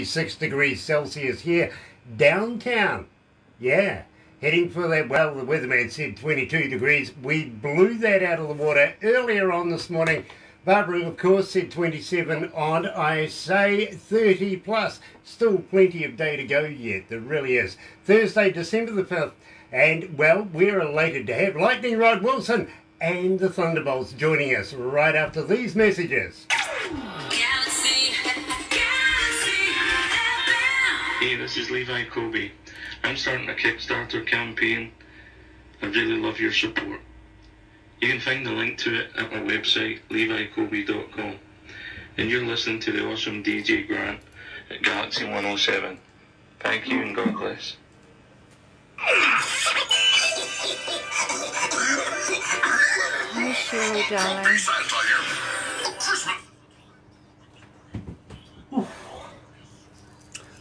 6 degrees Celsius here downtown. Yeah, heading for that. Well, the weatherman said 22 degrees. We blew that out of the water earlier on this morning. Barbara, of course, said 27 on. I say 30 plus. Still plenty of day to go yet. There really is. Thursday, December the 5th. And, well, we're elated to have Lightning Rod Wilson and the Thunderbolts joining us right after these messages. Hey, this is Levi Kobe. I'm starting a Kickstarter campaign. I really love your support. You can find the link to it at my website, levicobe.com. And you're listening to the awesome DJ Grant at Galaxy107. Thank you and God bless. Hey, Shirley, darling.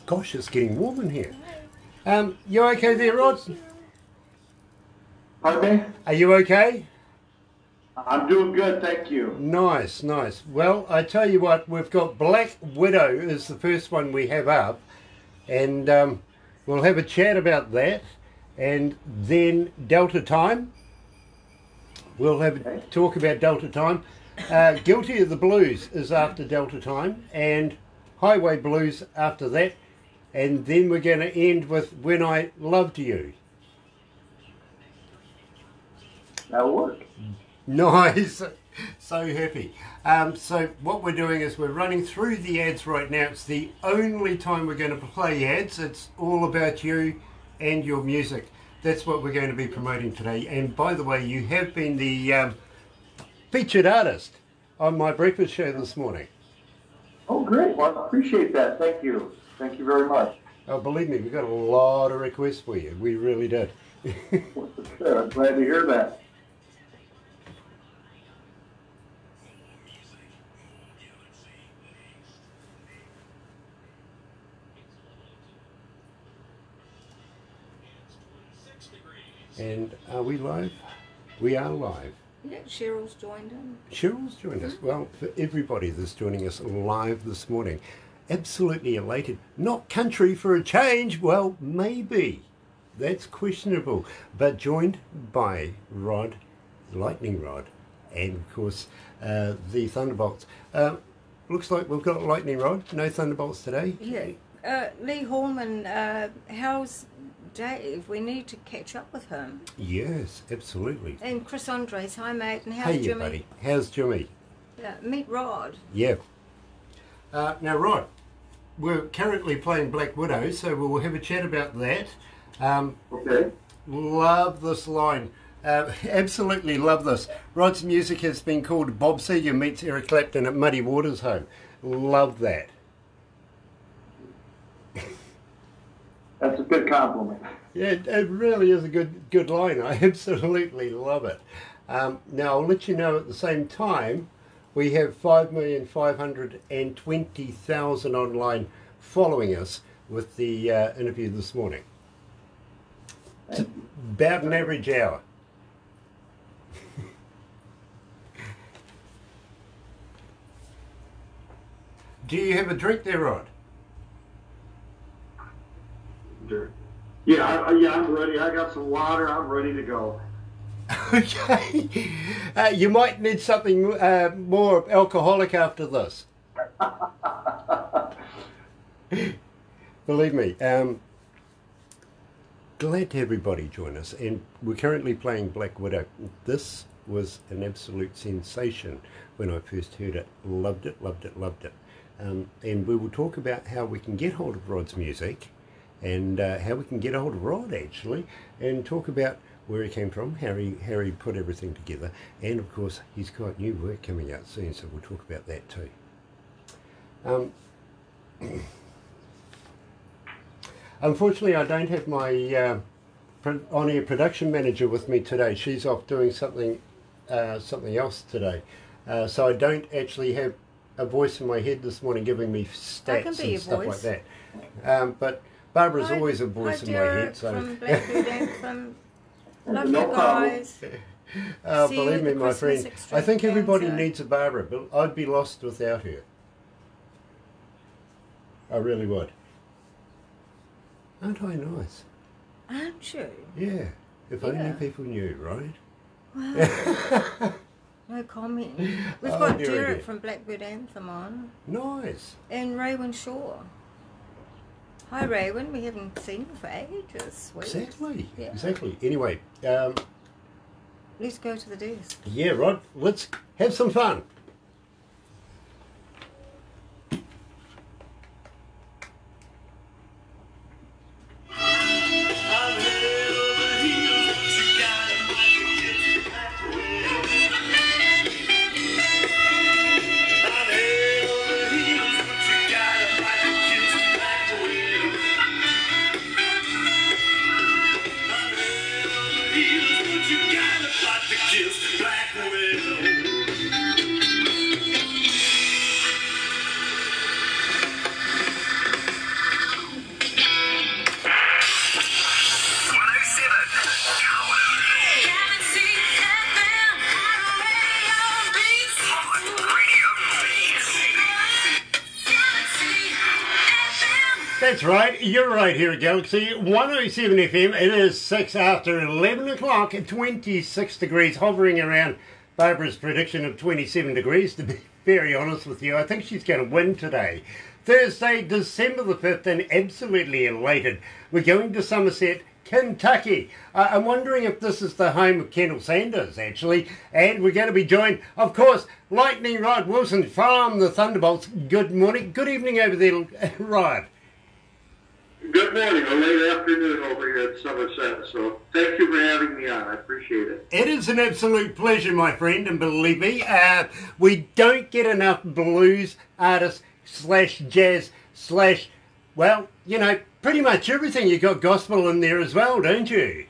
Gosh, it's getting warm in here. You okay there, Rod? Okay. Are you okay? I'm doing good, thank you. Nice, nice. Well, I tell you what, we've got Black Widow is the first one we have up, and we'll have a chat about that, and then Delta Time. We'll have a talk about Delta Time. Guilty of the Blues is after Delta Time, and Highway Blues after that, and then we're going to end with When I Loved You. That'll work. Nice. So happy. So what we're doing is we're running through the ads right now. It's the only time we're going to play ads. It's all about you and your music. That's what we're going to be promoting today. And by the way, you have been the featured artist on my breakfast show this morning. Oh, great. Well, I appreciate that. Thank you. Thank you very much. Oh, believe me, we got a lot of requests for you. We really did. I'm glad to hear that. And are we live? We are live. Yeah, Cheryl's joined in. Cheryl's joined us. Well, for everybody that's joining us live this morning, absolutely elated. Not country for a change. Well, maybe. That's questionable. But joined by Rod, Lightning Rod, and of course the Thunderbolts. Looks like we've got Lightning Rod, no Thunderbolts today. Yeah. Lee Hallman, how's Dave? We need to catch up with him. Yes, absolutely. And Chris Andres, hi mate, and how's Hey, Jimmy? buddy. How's Jimmy? Meet Rod. Yeah. Now, Rod, we're currently playing Black Widow, so we'll have a chat about that. Okay. Love this line. Absolutely love this. Rod's music has been called Bob Seger meets Eric Clapton at Muddy Waters home. Love that. That's a good compliment. Yeah, it really is a good line. I absolutely love it. Now, I'll let you know at the same time, we have 5,520,000 online following us with the interview this morning. It's about an average hour. Do you have a drink there, Rod? Yeah, I'm ready. I got some water. I'm ready to go. Okay. You might need something more alcoholic after this. Believe me. Glad to have everybody join us. And we're currently playing Black Widow. This was an absolute sensation when I first heard it. Loved it, loved it, loved it. And we will talk about how we can get hold of Rod's music and how we can get a hold of Rod, actually, and talk about where he came from, how he put everything together, and of course he's got new work coming out soon, so we'll talk about that too. Unfortunately, I don't have my on-air production manager with me today. She's off doing something else today, so I don't actually have a voice in my head this morning giving me stats and stuff like that. But Barbara's always a voice in my head, so. From Blackwood and from love No you guys. Believe me, my friend, I think everybody needs a Barbara, but I'd be lost without her. I really would. Aren't I nice? Aren't you? Yeah. If only people knew, right? Well, no comment. We've Oh, got dear, Derek dear. from Blackbird Anthem on. Nice. And Raywin Shaw. Hi Raywin, we haven't seen you for ages. Sweet. Exactly. Yeah. Exactly. Anyway, Let's go to the desk. yeah, Rod, let's have some fun. That's right, you're right here at Galaxy 107 FM. It is 6 after 11 o'clock, 26 degrees, hovering around Barbara's prediction of 27 degrees. To be very honest with you, I think she's going to win today. Thursday, December the 5th, and absolutely elated. We're going to Somerset, Kentucky. I'm wondering if this is the home of Kendall Sanders, actually. And we're going to be joined, of course, Lightning Rod Wilson from the Thunderbolts. Good morning, good evening over there, Rod. Good morning, or late afternoon over here at Somerset. So thank you for having me on. I appreciate it. It is an absolute pleasure, my friend, and believe me, we don't get enough blues artists slash jazz slash, well, you know, pretty much everything. You got gospel in there as well, don't you?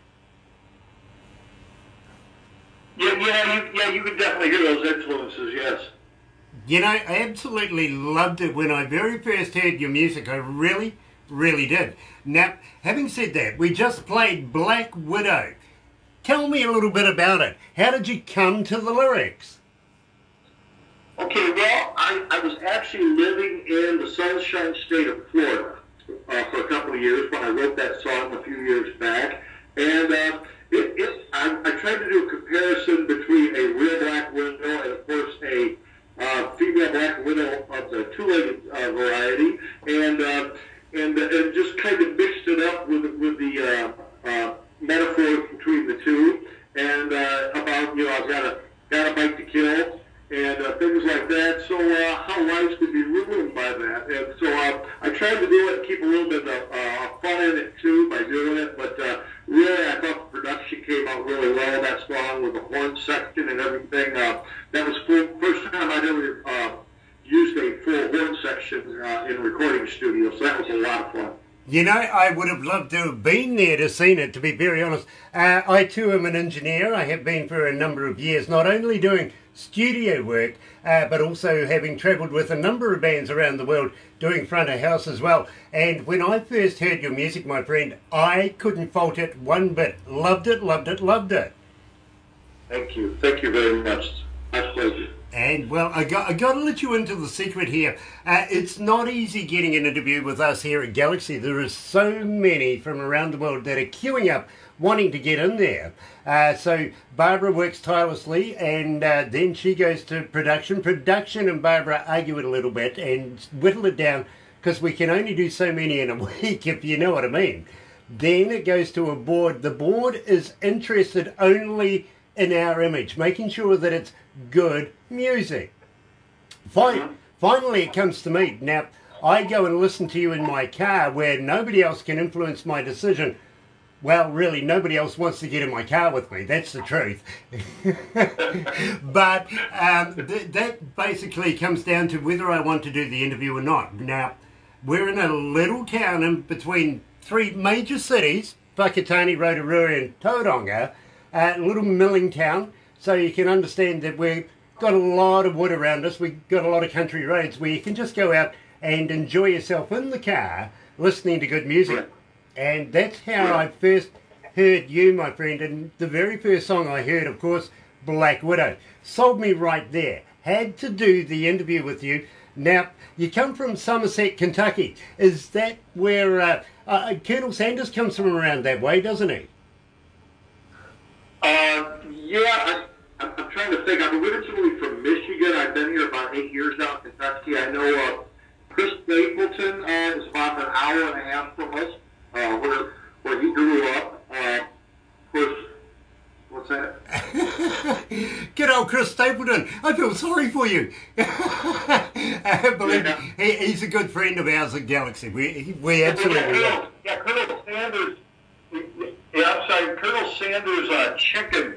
Yeah, you could definitely hear those influences, yes. You know, I absolutely loved it when I very first heard your music. I really did. Now, having said that, we just played Black Widow. Tell me a little bit about it. How did you come to the lyrics? Okay, well, I was actually living in the Sunshine State of Florida for a couple of years when I wrote that song a few years back. And I tried to do a comparison between a real black widow and, of course, a female black widow of the two-legged variety. And just kind of mixed it up with the metaphors between the two, and about, you know, I've got a bite to kill, and things like that. So how lives could be ruined by that. And so I tried to do it and keep a little bit of fun in it too by doing it. But really, I thought the production came out really well. That song with the horn section and everything. That was the first time I'd ever used a full horn section in a recording studio, so that was a lot of fun. You know, I would have loved to have been there to seen it, to be very honest. I too am an engineer. I have been for a number of years, not only doing studio work, but also having travelled with a number of bands around the world doing front of house as well. And when I first heard your music, my friend, I couldn't fault it one bit. Loved it, loved it, loved it. Thank you. Thank you very much. My pleasure. And, well, I got to let you into the secret here. It's not easy getting an interview with us here at Galaxy. There are so many from around the world that are queuing up, wanting to get in there. So Barbara works tirelessly, and then she goes to production. Production and Barbara argue it a little bit and whittle it down, because we can only do so many in a week, if you know what I mean. Then it goes to a board. The board is interested only in our image, making sure that it's good music. Finally, it comes to me. Now, I go and listen to you in my car where nobody else can influence my decision. Well, really, nobody else wants to get in my car with me. That's the truth. But that basically comes down to whether I want to do the interview or not. Now, we're in a little town in between three major cities, Whakatane, Rotorua and Tauranga, a little milling town, so you can understand that we've got a lot of wood around us. We've got a lot of country roads where you can just go out and enjoy yourself in the car listening to good music. And that's how I first heard you, my friend. And the very first song I heard, of course, Black Widow. Sold me right there. Had to do the interview with you. Now, you come from Somerset, Kentucky. Is that where Colonel Sanders comes from around that way, doesn't he? Yeah, I'm trying to think. I'm originally from Michigan. I've been here about 8 years now in Kentucky. I know Chris Stapleton is about an hour and a half from us, where he grew up. Of course, what's that? Good old Chris Stapleton. I feel sorry for you. Believe me, he's a good friend of ours at Galaxy. We absolutely love. Yeah, Colonel Sanders. Yeah, I'm sorry, Colonel Sanders' chicken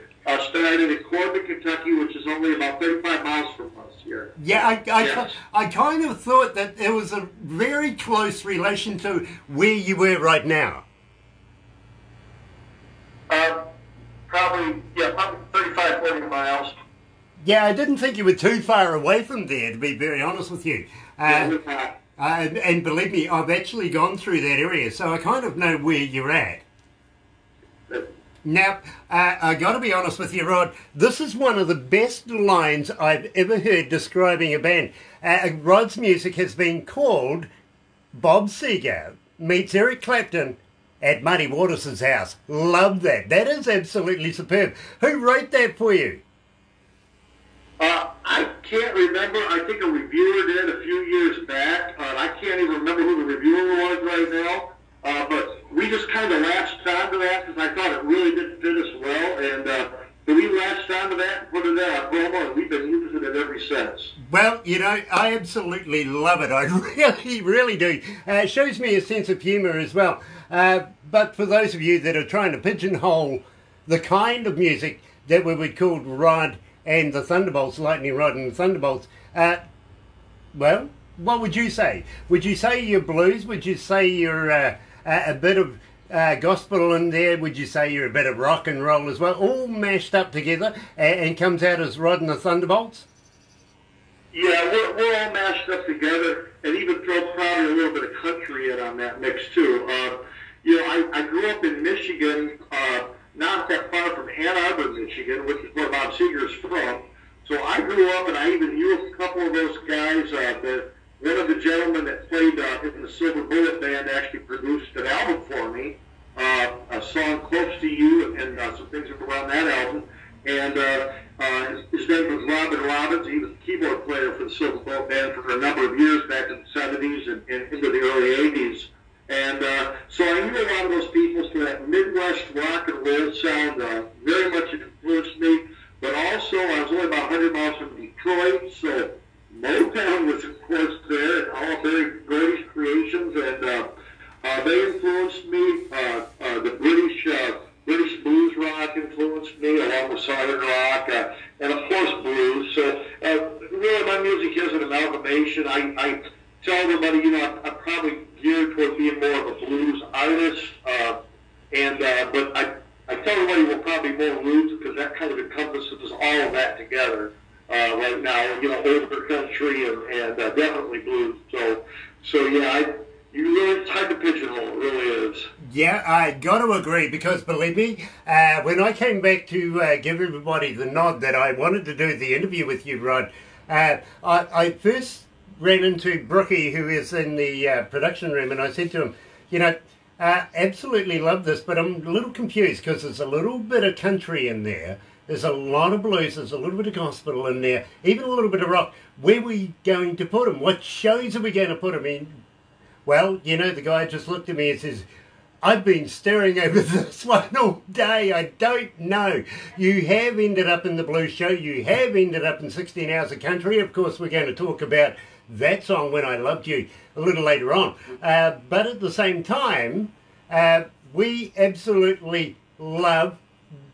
started in Corbin, Kentucky, which is only about 35 miles from us here. Yeah, Yes. I kind of thought that it was a very close relation to where you were right now. Probably 35, 40 miles. Yeah, I didn't think you were too far away from there, to be very honest with you. And believe me, I've actually gone through that area, so I kind of know where you're at. Now, I got to be honest with you, Rod. This is one of the best lines I've ever heard describing a band. Rod's music has been called Bob Seger meets Eric Clapton at Muddy Waters' house. Love that. That is absolutely superb. Who wrote that for you? I can't remember. I think a reviewer did a few years back. I can't even remember who the reviewer was right now. But we just kind of latched onto that because I thought it really did fit us well. And so we latched onto that and put it in our promo, and we've been using it ever since. Well, you know, I absolutely love it. I really, really do. It shows me a sense of humour as well. But for those of you that are trying to pigeonhole the kind of music that we would call Rod and the Thunderbolts, Lightning Rod and the Thunderbolts, well, what would you say? Would you say you're blues? Would you say you're a bit of gospel in there? Would you say you're a bit of rock and roll as well? All mashed up together and comes out as Rod and the Thunderbolts? Yeah, we're all mashed up together, and even throw probably a little bit of country in on that mix too. You know, I grew up in Michigan, not that far from Ann Arbor, Michigan, which is where Bob Seger's from. So I grew up, and I even knew a couple of those guys. One of the gentlemen that played in the Silver Bullet Band actually produced an album for me, a song Close to You, and some things around that album. And his name was Robin Robbins. He was the keyboard player for the Silver Bullet Band for a number of years back in the 70s and into the early 80s. And so I knew a lot of those people, so that Midwest rock and roll sound very much influenced me. But also, I was only about 100 miles from Detroit, so Motown was, of course, there, and all very British creations, and they influenced me. The British blues rock influenced me, along with Southern rock, and of course blues. So really, my music is an amalgamation. I tell everybody, you know, I'm probably geared toward being more of a blues artist, but I tell everybody we're probably more roots because that kind of encompasses all of that together. Right now, you know, older country and definitely blues. So yeah, it's hard to pigeonhole. It really is. Yeah, I got to agree because believe me, when I came back to give everybody the nod that I wanted to do the interview with you, Rod, I first ran into Brookie, who is in the production room, and I said to him, you know, absolutely love this, but I'm a little confused because there's a little bit of country in there. There's a lot of blues, there's a little bit of gospel in there, even a little bit of rock. Where are we going to put them? What shows are we going to put them in? Well, you know, the guy just looked at me and says, I've been staring over this one all day. I don't know. You have ended up in the blues show. You have ended up in 16 Hours of Country. Of course, we're going to talk about that song, When I Loved You, a little later on. But at the same time, we absolutely love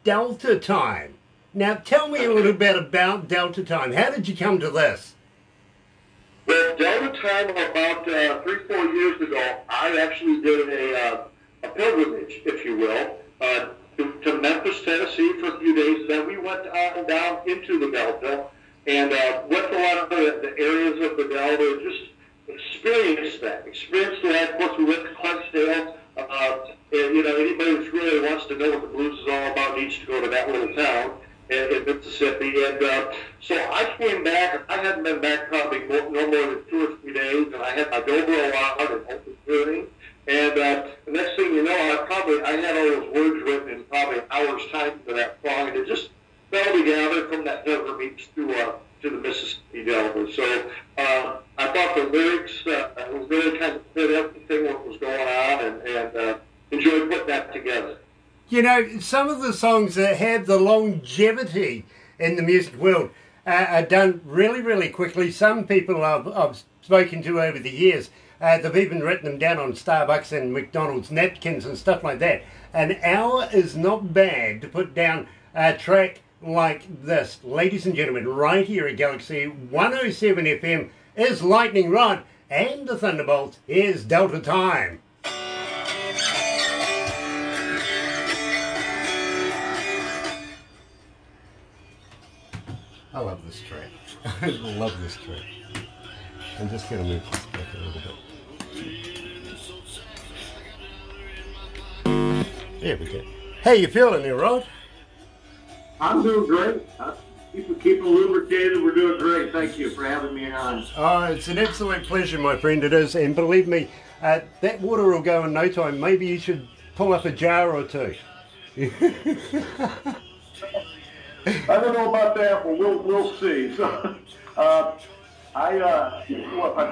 Delta Time. Now, tell me a little bit about Delta Time. How did you come to this? Well, Delta Time, about 3-4 years ago, I actually did a pilgrimage, if you will, to Memphis, Tennessee for a few days. Then we went down into the Delta and went to a lot of the areas of the Delta and just experienced that. Of course, we went to Clarksdale. And, you know, anybody who really wants to know what the blues is all about needs to go to that little town in Mississippi. And so I came back. I hadn't been back probably no more than 2 And next thing you know, I had all those words written in probably an hour's time for that song, and it just fell together from that Denver Beach to the Mississippi Delta. So I thought the lyrics really kind of fit everything what was going on, and enjoyed putting that together. You know, some of the songs that have the longevity in the music world are done really, really quickly. Some people I've spoken to over the years, they've even written them down on Starbucks and McDonald's napkins and stuff like that. An hour is not bad to put down a track like this. Ladies and gentlemen, right here at Galaxy 107 FM is Lightning Rod and the Thunderbolts. Here's Delta Time. I love this track. I love this track. I'm just going to move this back a little bit. There we go. How you feeling there, Rod? I'm doing great. Keep it lubricated. We're doing great. Thank you for having me on. Oh, it's an absolute pleasure, my friend. It is. And believe me, that water will go in no time. Maybe you should pull up a jar or two. I don't know about that, but we'll see. So, I'm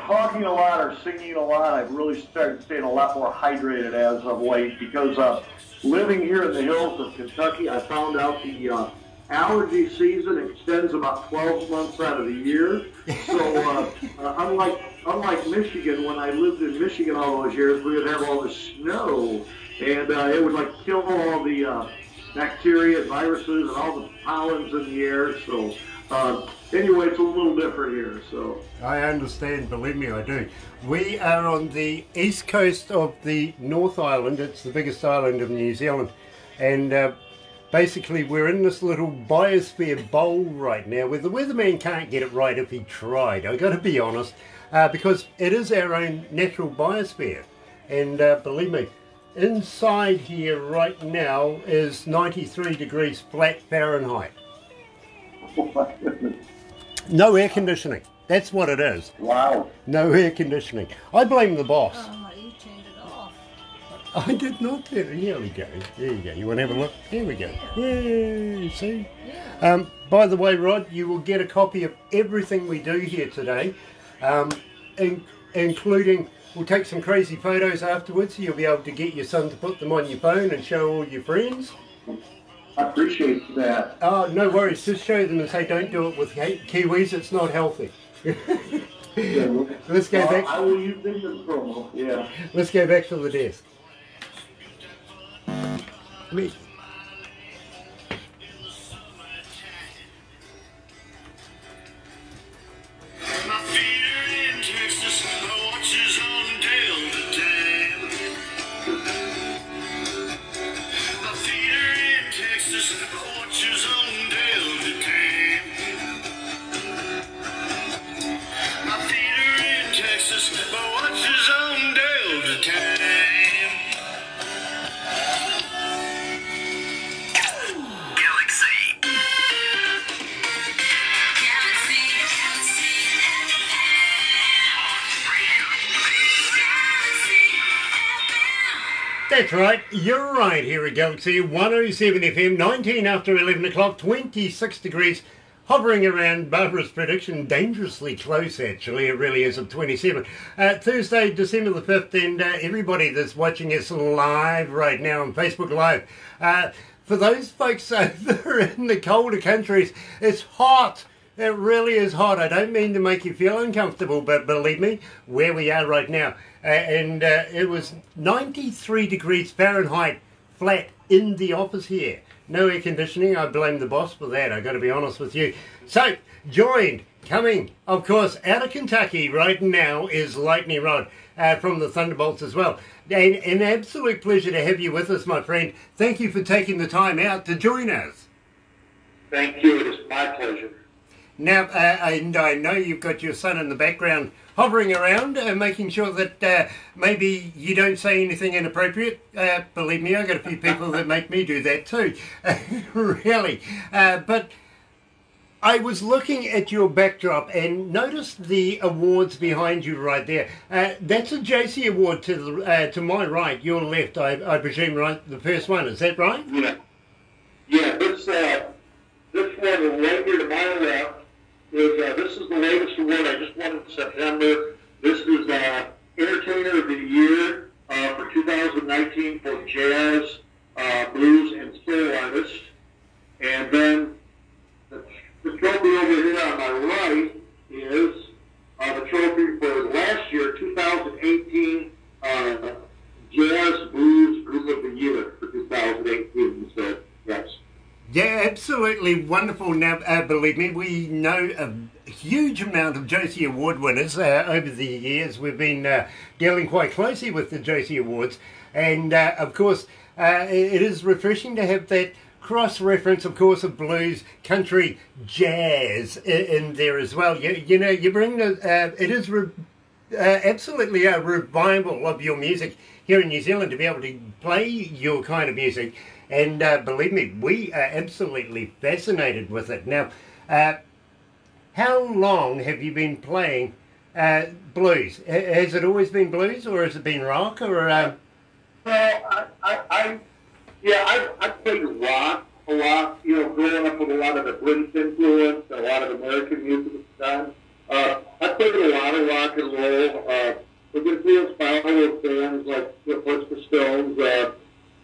talking a lot or singing a lot. I've really started staying a lot more hydrated as of late because living here in the hills of Kentucky, I found out the allergy season extends about 12 months out of the year. So unlike Michigan, when I lived in Michigan all those years, we would have all the snow, and it would like kill all the bacteria, viruses, and all the pollens in the air. So anyway, it's a little different here. So I understand, believe me, I do. We are on the east coast of the North Island. It's the biggest island of New Zealand, and basically we're in this little biosphere bowl right now where the weatherman can't get it right if he tried. I've got to be honest, because it is our own natural biosphere, and believe me, inside here right now is 93 degrees flat Fahrenheit. oh my goodness. No air conditioning. That's what it is. Wow. No air conditioning. I blame the boss. Oh, you turned it off. I did not turn it. Here we go. There you go. You want to have a look? Here we go. Yay, see? Yeah. By the way, Rod, you will get a copy of everything we do here today, including, we'll take some crazy photos afterwards, so you'll be able to get your son to put them on your phone and show all your friends. I appreciate that. Oh, no worries. Just show them and say, don't do it with Kiwis. It's not healthy. Let's go back. I will use them as promo. Yeah. Let's go back to the desk. Me. That's right, you're right here at Galaxy 107 FM, 19 after 11 o'clock, 26 degrees, hovering around Barbara's prediction, dangerously close actually, it really is, at 27. Thursday, December the 5th, and everybody that's watching us live right now on Facebook Live, for those folks that are in the colder countries, it's hot. It really is hot. I don't mean to make you feel uncomfortable, but believe me, where we are right now, it was 93 degrees Fahrenheit flat in the office here. No air conditioning. I blame the boss for that. I've got to be honest with you. So, joined, coming, of course, out of Kentucky right now is Lightning Rod from the Thunderbolts as well. And an absolute pleasure to have you with us, my friend. Thank you for taking the time out to join us. Thank you. It is my pleasure. Now, and I know you've got your son in the background hovering around, making sure that maybe you don't say anything inappropriate. Believe me, I've got a few. people that make me do that too, really. But I was looking at your backdrop and noticed the awards behind you right there. That's a JC award to my right, your left, I presume, right? The first one, is that right? Yeah. Yeah, this one right here to my left is, this is the latest award I just won in September. This is Entertainer of the Year for 2019 for Jazz, Blues, and Soul Artist. And then the trophy over here on my right is the trophy for last year, 2018 Jazz, Blues, Group of the Year for 2018. So, yes. Yeah, absolutely wonderful. Now, believe me, we know a huge amount of Josie Award winners over the years. We've been dealing quite closely with the Josie Awards. And, of course, it is refreshing to have that cross-reference, of course, of blues, country, jazz in there as well. You know, you bring the... it is absolutely a revival of your music here in New Zealand to be able to play your kind of music. And believe me, we are absolutely fascinated with it. Now, how long have you been playing blues? Has it always been blues, or has it been rock? Or well, I played rock a lot. You know, growing up with a lot of the British influence, a lot of American music at the time. I played a lot of rock and roll. Was influenced by all those bands like the Stones.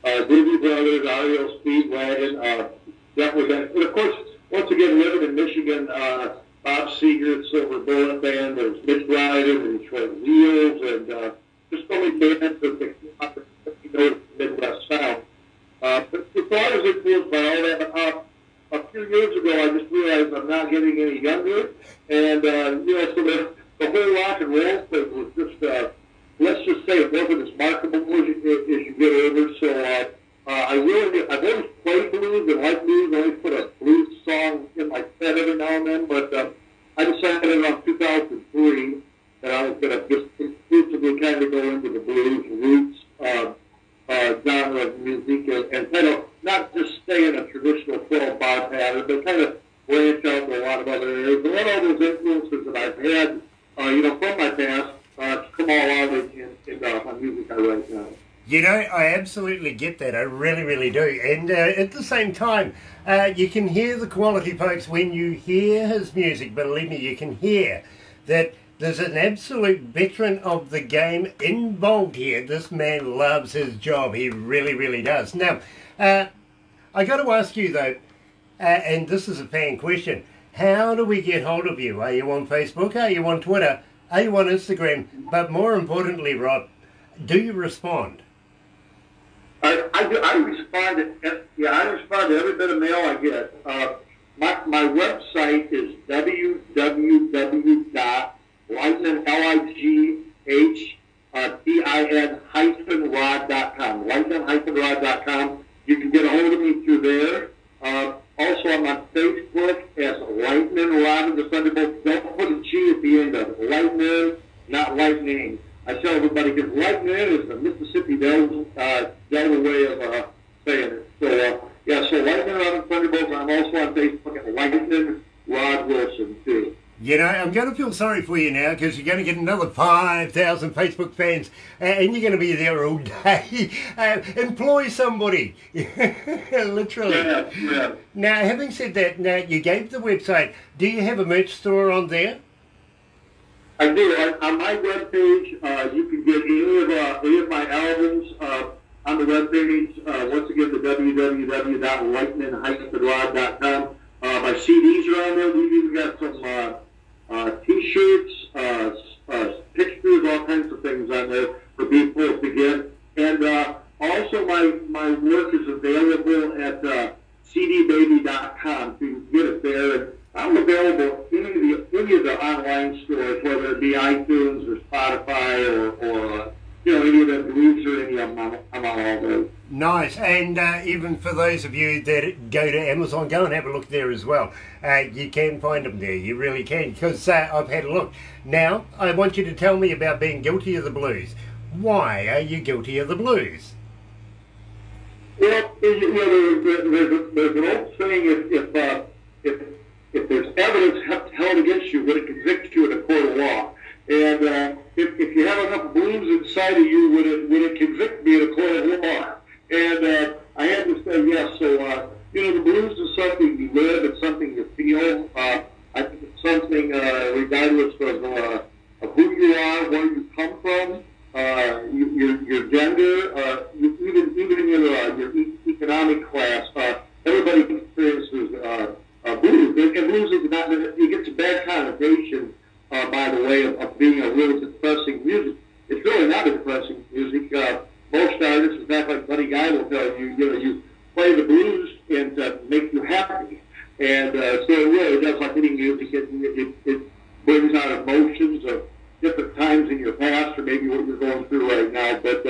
Doobie Brothers, REO Speedwagon, definitely that. And of course, once again, living in Michigan, Bob Seger's Silver Bullet Band, there's Mitch Ryder, and Detroit Wheels, and just so many bands that the Midwest South. But so I was influenced by all that. A few years ago, I just realized I'm not getting any younger, and you know, so the whole rock and roll thing was just. Let's just say it wasn't as marketable as you get older. So I've always played blues and liked blues. I always put a blues song in my set every now and then. But I decided around 2003 that I was going to just exclusively kind of go into the blues roots genre of music and kind of not just stay in a traditional 12-bar pattern, but kind of branch out to a lot of other areas. And one of those influences that I've had, you know, from my past. Come all out in my music I write now. You know, I absolutely get that. I really, really do. And at the same time, you can hear the quality, folks, when you hear his music. Believe me, you can hear that there's an absolute veteran of the game involved here. This man loves his job. He really, really does. Now, I got to ask you, though, and this is a fan question, how do we get hold of you? Are you on Facebook? Are you on Twitter? Are you on Instagram? But more importantly, Rod, do you respond? I respond to every bit of mail I get. My website is www.lightnin-rod.com. lightnin-rod.com. You can get a hold of me through there. Also, I'm on Facebook as Lightnin Rod of the Thunderbolts. Don't put a G at the end of it. Lightnin, not lightning. I tell everybody because lightnin is the Mississippi Delta way of saying it. So, so Lightnin Rod of the Thunderbolts. I'm also on Facebook at Lightnin Rod Wilson, too. You know, I'm going to feel sorry for you now because you're going to get another 5,000 Facebook fans and you're going to be there all day. Employ somebody. Literally. Yeah. Now, having said that, now you gave the website. Do you have a merch store on there? I do. On my webpage, you can get any of my albums on the webpage. Once again, the www.lightnin-rod.com. My CDs are on there. We've even got some T-shirts, pictures, all kinds of things on there for people to get. And also my work is available at cdbaby.com. So you can get it there. And I'm available in any of the online stores, whether it be iTunes or Spotify or any of the groups or any of them. I'm on all those. Nice, and even for those of you that go to Amazon, go and have a look there as well. You can find them there, you really can, because I've had a look. Now, I want you to tell me about being guilty of the blues. Why are you guilty of the blues? Well, there's an old saying, if if there's evidence held against you, would it convict you in a court of law? And if you have enough blues inside of you, would it convict me in a court of law? And I had to say yes. So the blues is something you live. It's something you feel. I think it's something regardless of who you are, where you come from, your gender, even your economic class. Everybody experiences blues, and blues is not. It gets a bad connotation by the way of being a really depressing music. It's really not depressing music. Most artists, in fact, like Buddy Guy will tell you, you play the blues and make you happy. And so it really does, like any music, it brings out emotions of different times in your past or maybe what you're going through right now. But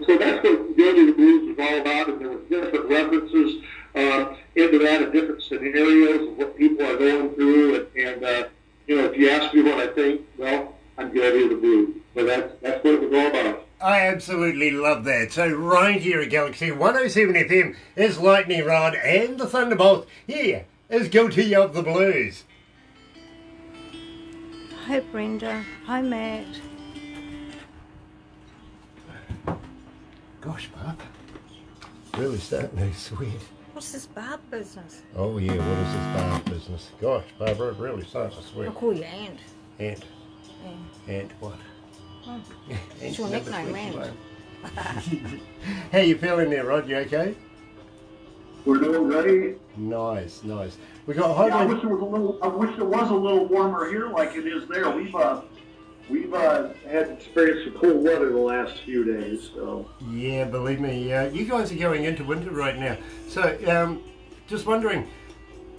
so that's what Journey the Blues was all about, and there were different references into that and different scenarios of what people are going through. And if you ask me what I think, well, I'm Journey the Blues. So that's what it was all about. I absolutely love that. So right here at Galaxy 107 FM is Lightning Rod and the Thunderbolts. Here is Guilty of the Blues. Hi Brenda. Hi Matt. Gosh, Barb. Really starting to sweat. What's this Barb business? Oh yeah, what is this Barb business? Gosh, Barbara, really starting to sweat. I'll call you Ant. Ant. Yeah. Ant what? Oh. It's your nickname, Ant. How you feeling there, Rod? You okay? We're doing great. Nice, nice. We got hot. I wish it was a little warmer here, like it is there. We've had experienced some cold weather the last few days. So yeah, believe me, you guys are going into winter right now. So, just wondering.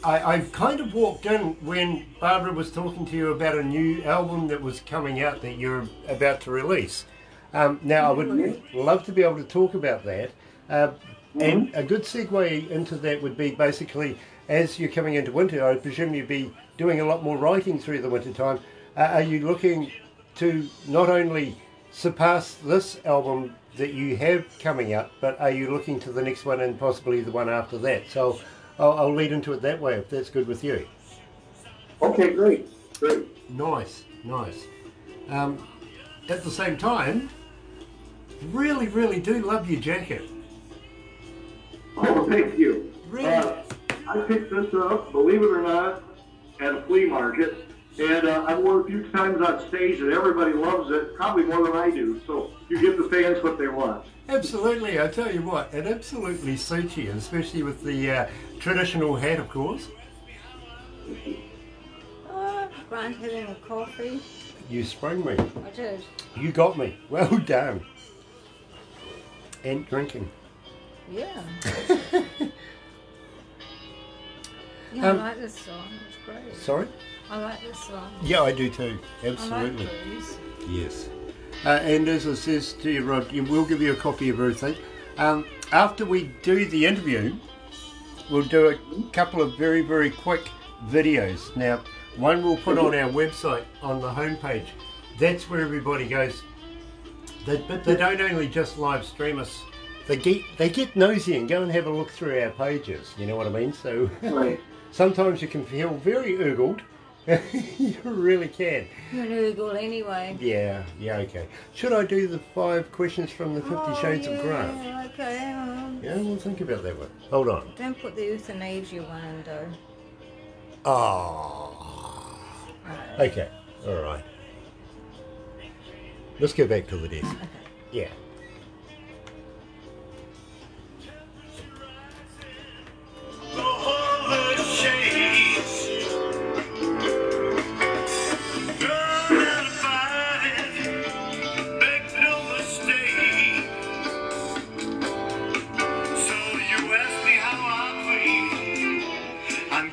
I've kind of walked in when Barbara was talking to you about a new album that was coming out that you're about to release. Now, I would love to be able to talk about that. And a good segue into that would be basically, as you're coming into winter, I presume you'd be doing a lot more writing through the winter time. Are you looking to not only surpass this album that you have coming out, but are you looking to the next one and possibly the one after that? So I'll lead into it that way, if that's good with you. Okay, great. Nice, nice. At the same time, really, really do love your jacket. Oh, thank you. Really? I picked this up, believe it or not, at a flea market, and I wore it a few times on stage, and everybody loves it, probably more than I do. So you give the fans what they want. Absolutely, I tell you what, it absolutely suits you, especially with the traditional hat, of course. Grant having a coffee. You sprung me. I did. You got me. Well done. And drinking. Yeah. Yeah, I like this song. It's great. Sorry? I like this song. Yeah, I do too. Absolutely. I like blues. Yes. And as I says to you, Rod, we'll give you a copy of everything. After we do the interview, we'll do a couple of very, very quick videos. Now, one we'll put on our website on the homepage. That's where everybody goes. But they don't only just live stream us. They get nosy and go and have a look through our pages. You know what I mean? So sometimes you can feel very oogled. You really can. You're an oogle anyway. Yeah, okay. Should I do the 5 questions from the 50 Shades of Grant? Yeah, okay, hang on. Yeah, we'll think about that one. Hold on. Don't put the euthanasia one in though. Oh. Okay, alright. Let's go back to the desk. Okay. Yeah.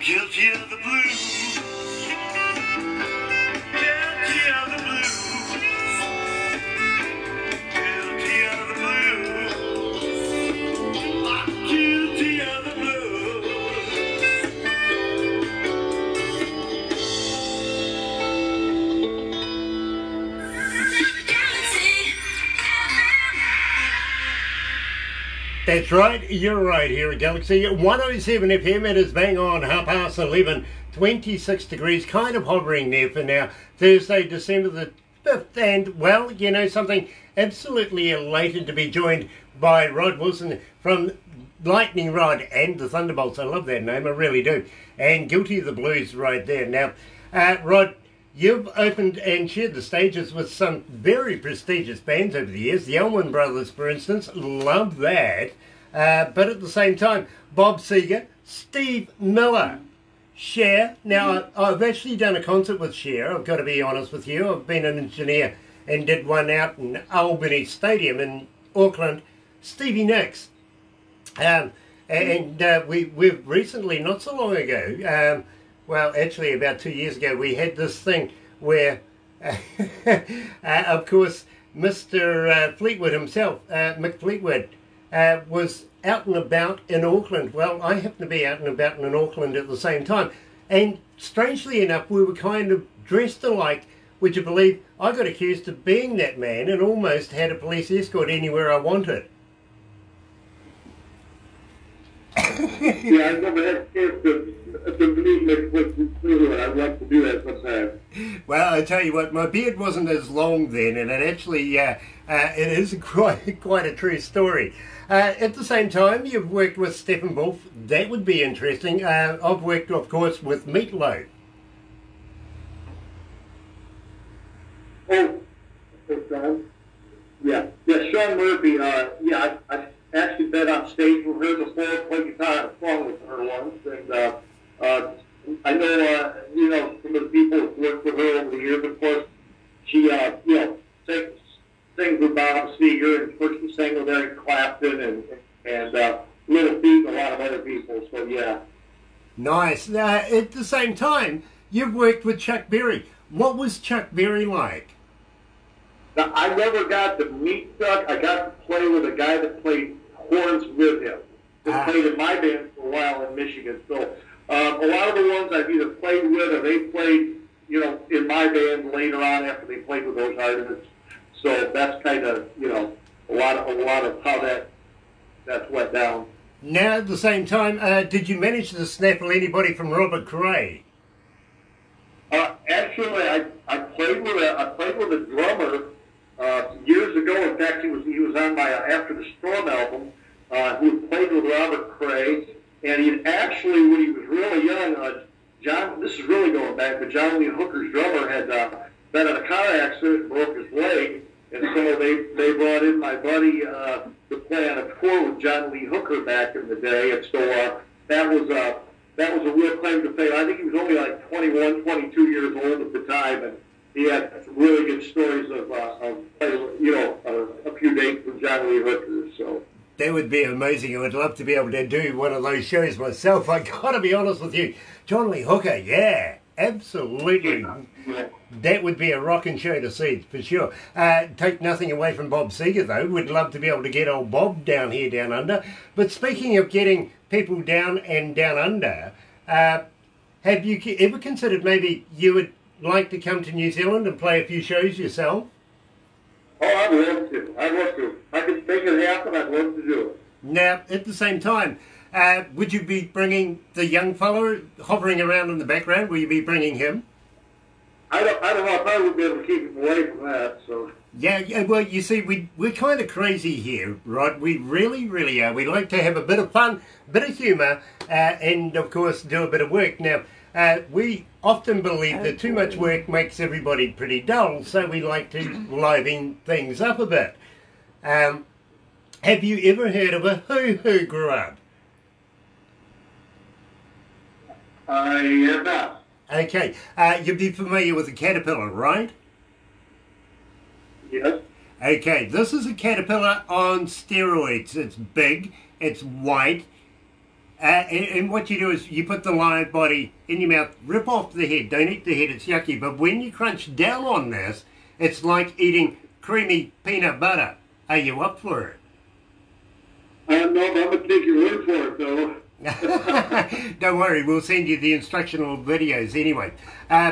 Guilty of the blues. Guilty of the blues. Guilty of the blues. I'm guilty of the blues. That's right, you're right here at Galaxy 107 FM. It is bang on 11:30 26 degrees, kind of hovering there for now. Thursday, December the 5th, and, well, you know something, absolutely elated to be joined by Rod Wilson from Lightning Rod and the Thunderbolts. I love that name, I really do. And Guilty of the Blues right there. Now, Rod, you've opened and shared the stages with some very prestigious bands over the years. The Allman Brothers, for instance, love that. But at the same time, Bob Seger, Steve Miller, Cher. Now, I've actually done a concert with Cher, I've got to be honest with you. I've been an engineer and did one out in Albany Stadium in Auckland. Stevie Nicks. We've recently, not so long ago, well, actually about 2 years ago, we had this thing where, of course, Mr. Fleetwood himself, Mick Fleetwood, was out and about in Auckland. Well, I happened to be out and about in Auckland at the same time. And strangely enough, we were kind of dressed alike. Would you believe I got accused of being that man and almost had a police escort anywhere I wanted. Yeah, I've never had a chance to meet Mick Fleetwood. I'd like to do that sometime. Well, I tell you what, my beard wasn't as long then, and it actually, it is quite a true story. At the same time, you've worked with Steppenwolf. That would be interesting. I've worked, of course, with Meatloaf. Oh, Sean? Yeah, Sean Murphy. Yeah, I actually been on stage with her before, played guitar and song with her once, and I know, you know, some of the people who've worked with her over the years. Of course, she, you know, sings with Bob Seger, and of course she sang with Eric Clapton and Little Feat and a lot of other people. So yeah. Nice. At the same time, you've worked with Chuck Berry. What was Chuck Berry like? Now, I never got to meet Chuck. I got to play with a guy that played horns with him. That played in my band for a while in Michigan. So a lot of the ones I've either played with or they played, you know, in my band later on after they played with those artists. So that's kind of, you know, a lot of how that's went down. Now, at the same time, did you manage to snaffle anybody from Robert Cray? Actually, I played with a drummer years ago. In fact, he was on my After the Storm album. Who played with Robert Cray, and he actually, when he was really young, John. This is really going back, but John Lee Hooker's drummer had been in a car accident and broke his leg, and so they brought in my buddy to play on a tour with John Lee Hooker back in the day, and so that was a real claim to fame. I think he was only like 21, 22 years old at the time, and he had some really good stories of you know, a few dates with John Lee Hooker. So that would be amazing. I would love to be able to do one of those shows myself. I gotta be honest with you, John Lee Hooker, yeah, absolutely. That would be a rocking show to see for sure. Take nothing away from Bob Seger though. We'd love to be able to get old Bob down here, down under. But speaking of getting people down and down under, have you ever considered maybe you would like to come to New Zealand and play a few shows yourself? Oh, I'd love to. I'd love to. I could make it happen. I'd love to do it. Now, at the same time, would you be bringing the young fellow hovering around in the background? Will you be bringing him? I don't know. I probably wouldn't be able to keep him away from that. So. Yeah. Well, you see, we're kind of crazy here, Rod. We really, really are. We like to have a bit of fun, a bit of humour, and of course, do a bit of work. Now, we often believe that too much work makes everybody pretty dull, so we like to liven things up a bit. Have you ever heard of a hoo-hoo grub? I have not. Okay, you'd be familiar with a caterpillar, right? Yes. Okay, this is a caterpillar on steroids. It's big, it's white, and what you do is you put the live body in your mouth, rip off the head. Don't eat the head, it's yucky. But when you crunch down on this, it's like eating creamy peanut butter. Are you up for it? No, but I'm going to take your word for it, though. Don't worry, we'll send you the instructional videos anyway.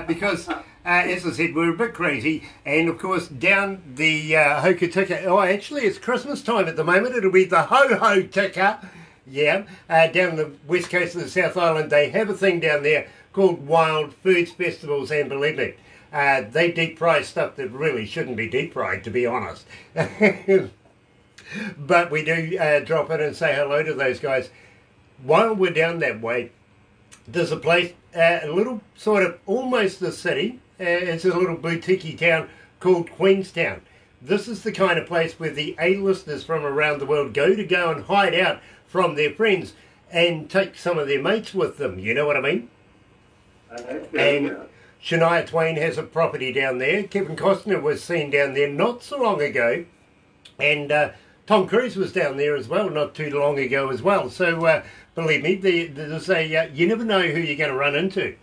Because, as I said, we're a bit crazy. And, of course, down the Hokitika... Oh, actually, it's Christmas time at the moment. It'll be the Ho-Ho-Tika. Yeah, down the west coast of the South Island, they have a thing down there called Wild Foods Festivals, and believe me, they deep fry stuff that really shouldn't be deep fried, to be honest. But we do drop in and say hello to those guys. While we're down that way, there's a place, a little sort of almost a city. It's a little boutique town called Queenstown. This is the kind of place where the A-listers from around the world go and hide out from their friends and take some of their mates with them. You know what I mean? And Shania Twain has a property down there. Kevin Costner was seen down there not so long ago. And Tom Cruise was down there as well not too long ago as well. So believe me, there's a, you never know who you're going to run into.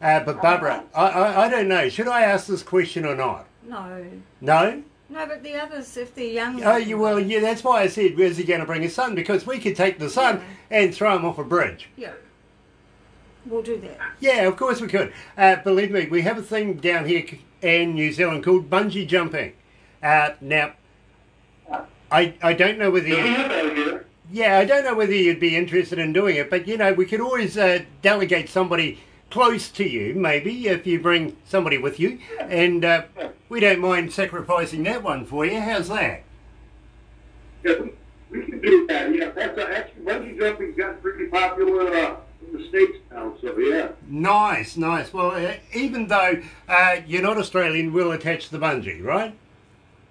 But Barbara, I don't know. Should I ask this question or not? No. No? No, but the others, if they're young... Oh, well, yeah, that's why I said, where's he going to bring his son? Because we could take the son and throw him off a bridge. Yeah. We'll do that. Yeah, of course we could. Believe me, we have a thing down here in New Zealand called bungee jumping. Now, I don't know whether you... Yeah, I don't know whether you'd be interested in doing it, but, you know, we could always delegate somebody close to you, maybe, if you bring somebody with you, and we don't mind sacrificing that one for you. How's that? Yeah, we can do that. Yeah, that's actually bungee jumping's gotten pretty popular in the States now. So yeah. Nice, nice. Well, even though you're not Australian, we'll attach the bungee, right?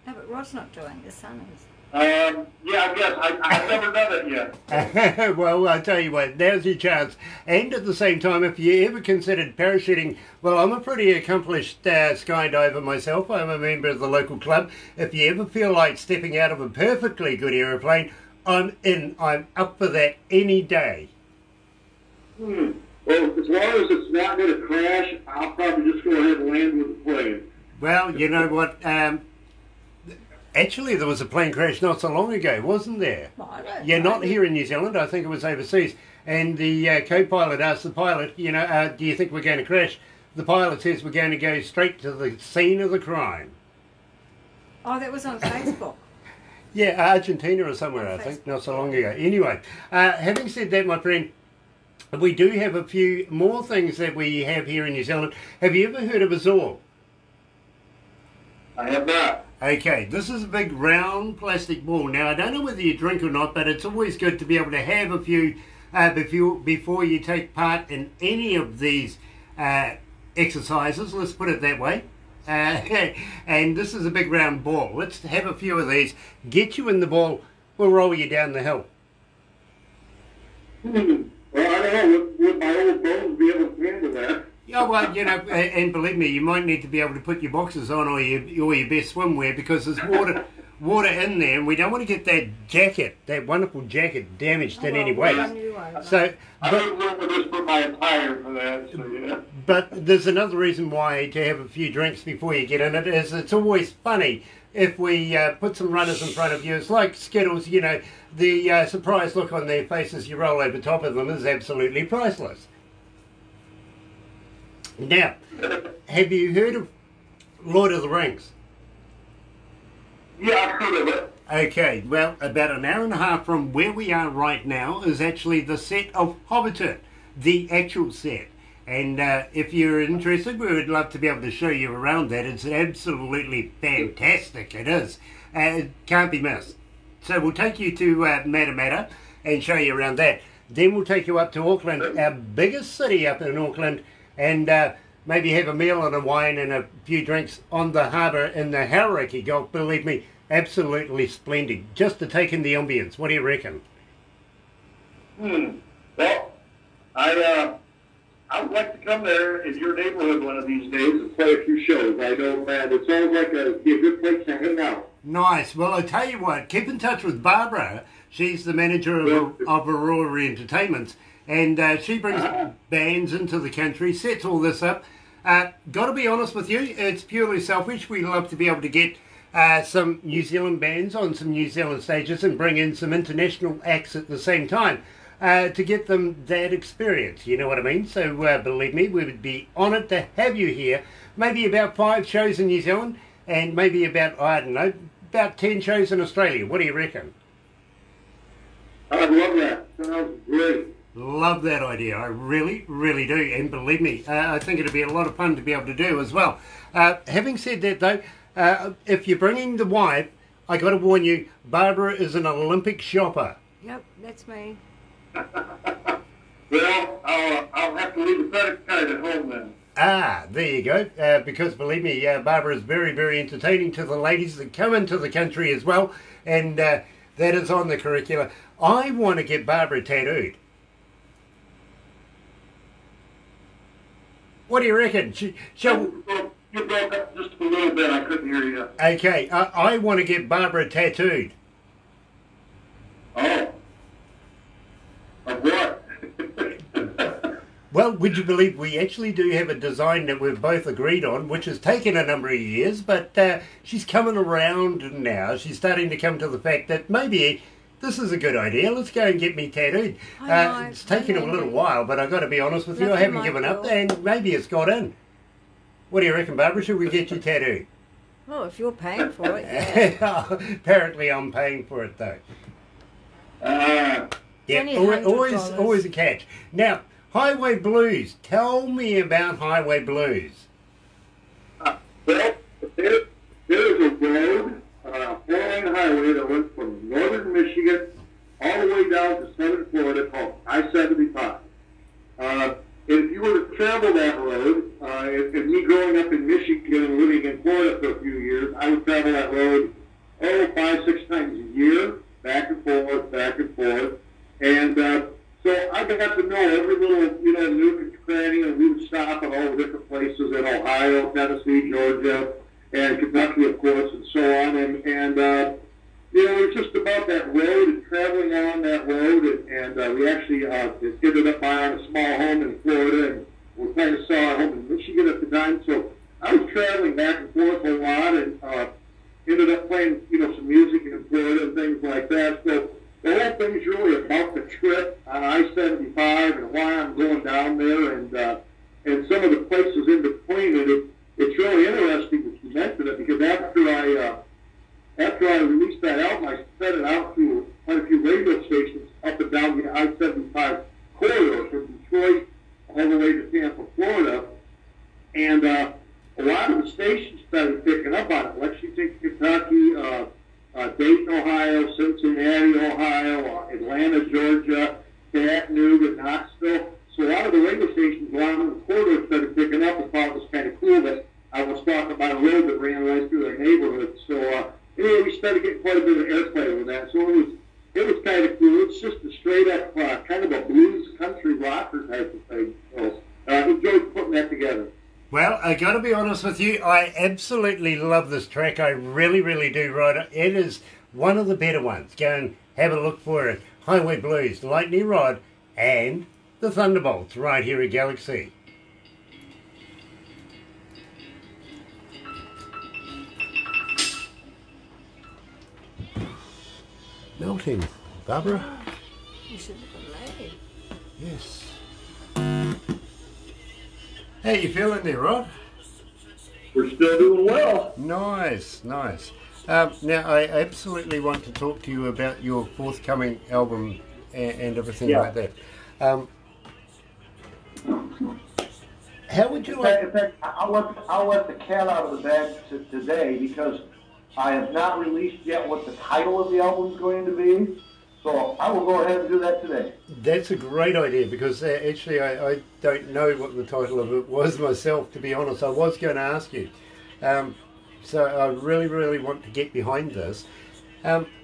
No, but Rod's not doing. The son is. Yeah, I guess I've never done it yet. Well, I'll tell you what, now's your chance. And at the same time, if you ever considered parachuting, well, I'm a pretty accomplished skydiver myself. I'm a member of the local club. If you ever feel like stepping out of a perfectly good aeroplane, I'm in. I'm up for that any day. Well, as long as it's not going to crash, I'll probably just go ahead and land with the plane. Well, you know what? Actually, there was a plane crash not so long ago, wasn't there? Well, I don't Yeah, know. not here in New Zealand. I think it was overseas. And the co-pilot asked the pilot, you know, do you think we're going to crash? The pilot says we're going to go straight to the scene of the crime. Oh, that was on Facebook. Yeah, Argentina or somewhere, I think, not so long ago. Anyway, having said that, my friend, we do have a few more things that we have here in New Zealand. Have you ever heard of a Zorb? I have not. Okay, this is a big round plastic ball. Now, I don't know whether you drink or not, but it's always good to be able to have a few before you take part in any of these exercises, let's put it that way. And this is a big round ball. Let's have a few of these. Get you in the ball, we'll roll you down the hill. Well, I don't know. Would my old bones be able to handle that? Yeah, well, you know, and believe me, you might need to be able to put your boxers on or your best swimwear because there's water in there, and we don't want to get that jacket, that wonderful jacket, damaged in any way. So, I don't remember this for my attire for that. So yeah. But there's another reason why to have a few drinks before you get in it is it's always funny if we put some runners in front of you. It's like Skittles, you know, the surprised look on their faces you roll over top of them is absolutely priceless. Now, have you heard of Lord of the Rings? Yeah, I've heard of it. Okay, well, about an hour and a half from where we are right now is actually the set of Hobbiton, the actual set. And if you're interested, we would love to be able to show you around that. It's absolutely fantastic, it is. It can't be missed. So we'll take you to Matamata and show you around that. Then we'll take you up to Auckland, our biggest city up in Auckland, and maybe have a meal and a wine and a few drinks on the harbour in the Hauraki Gulf. Believe me, absolutely splendid. Just to take in the ambience. What do you reckon? Well, I would like to come there in your neighborhood one of these days and play a few shows. I know, man, it sounds like it'd be a good place to hang out. Nice. Well, I tell you what, keep in touch with Barbara. She's the manager of Aurora Entertainments. And she brings bands into the country, sets all this up. Got to be honest with you, it's purely selfish. We love to be able to get some New Zealand bands on some New Zealand stages and bring in some international acts at the same time to get them that experience. You know what I mean? So believe me, we would be honoured to have you here. Maybe about 5 shows in New Zealand and maybe about, I don't know, about 10 shows in Australia. What do you reckon? I love that. Sounds great. Love that idea. I really, really do. And believe me, I think it'd be a lot of fun to be able to do as well. Having said that, though, if you're bringing the wife, I got to warn you, Barbara is an Olympic shopper. Yep, that's me. Well, I'll have to leave the credit card at home then. Ah, there you go. Because believe me, Barbara is very, very entertaining to the ladies that come into the country as well. And that is on the curricula. I want to get Barbara tattooed. What do you reckon? Shall... You broke up just a little bit. I couldn't hear you. Okay, I want to get Barbara tattooed. Oh. Of what? Well, would you believe we actually do have a design that we've both agreed on, which has taken a number of years, but she's coming around now. She's starting to come to the fact that maybe this is a good idea. Let's go and get me tattooed. It's taken a little while, but I've got to be honest with you, I haven't given up, and maybe it's got in. What do you reckon, Barbara? Should we get you tattooed? Well, if you're paying for it, yeah. Apparently I'm paying for it, though. Yeah, only always a catch. Now, Highway Blues. Tell me about Highway Blues. Well, there's a road, four-lane highway that went from northern Michigan all the way down to southern Florida called I-75. If you were to travel that road, if me growing up in Michigan and living in Florida for a few years, I would travel that road 5-6 times a year, back and forth, back and forth. And so I got to know every little, nook and cranny, and we would stop at all the different places in Ohio, Tennessee, Georgia, and Kentucky, of course, and so on. And it's just about that road and traveling on that road. And we actually ended up buying a small home in Florida, and we kind of saw our home in Michigan at the time. So I was traveling back and forth a lot, and ended up playing, some music in Florida and things like that. So the whole thing's really about the trip on I-75 and why I'm going down there, and some of the places in between. And it's really interesting that you mentioned it, because after I released that album, I sent it out to quite a few radio stations up and down the I-75 corridor from Detroit all the way to Tampa, Florida. And a lot of the stations started picking up on it. Lexington, Kentucky, Dayton, Ohio, Cincinnati, Ohio, Atlanta, Georgia, Chattanooga, Knoxville. So a lot of the radio stations along the corridor started picking up and thought it was kind of cool that I was talking about a road that ran right through their neighborhood. So anyway, we started getting quite a bit of airplay with that. So it was kind of cool. It's just a straight up kind of a blues country rocker type of thing. So I enjoyed putting that together. Well, I got to be honest with you, I absolutely love this track. I really, really do, Rod. It is one of the better ones. Go and have a look for it. Highway Blues, Lightning Rod, and the Thunderbolts right here at Galaxy. Melting, Barbara? You should have been late. Yes. How you feeling there, Rod? We're still doing well. Nice, nice. Now, I absolutely want to talk to you about your forthcoming album and everything like that. How would you like... In fact, I'll let the cat out of the bag today, because I have not released yet what the title of the album is going to be. So I will go ahead and do that today. That's a great idea, because actually I don't know what the title of it was myself, to be honest. I was going to ask you. So I really, really want to get behind this.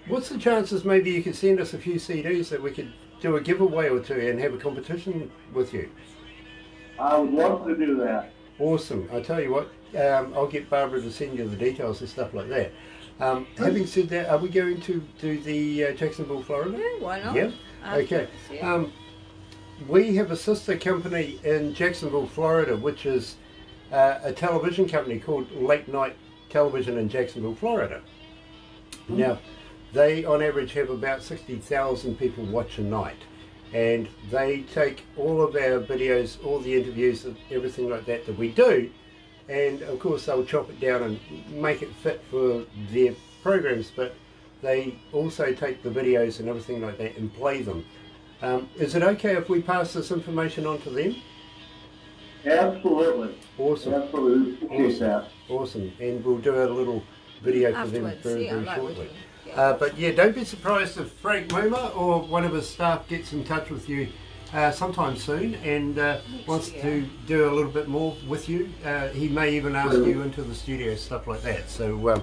What's the chances maybe you could send us a few CDs that we could do a giveaway or two and have a competition with you? I would love to do that. Awesome. I tell you what, I'll get Barbara to send you the details and stuff like that. Having said that, are we going to do the Jacksonville, Florida? Yeah, why not? Yeah? Okay. We have a sister company in Jacksonville, Florida, which is a television company called Late Night Television in Jacksonville, Florida. Now, they on average have about 60,000 people watch a night. And they take all of our videos, all the interviews, and everything like that we do, and of course they'll chop it down and make it fit for their programs, but they also take the videos and everything like that and play them Is it okay if we pass this information on to them? Absolutely. Awesome. Absolutely. Appreciate that. Awesome. And we'll do a little video for them Afterwards, very, yeah, very like we shortly. do. Yeah. But yeah, don't be surprised if Frank Muma or one of his staff gets in touch with you sometime soon and wants to do a little bit more with you. He may even ask you into the studio, stuff like that. So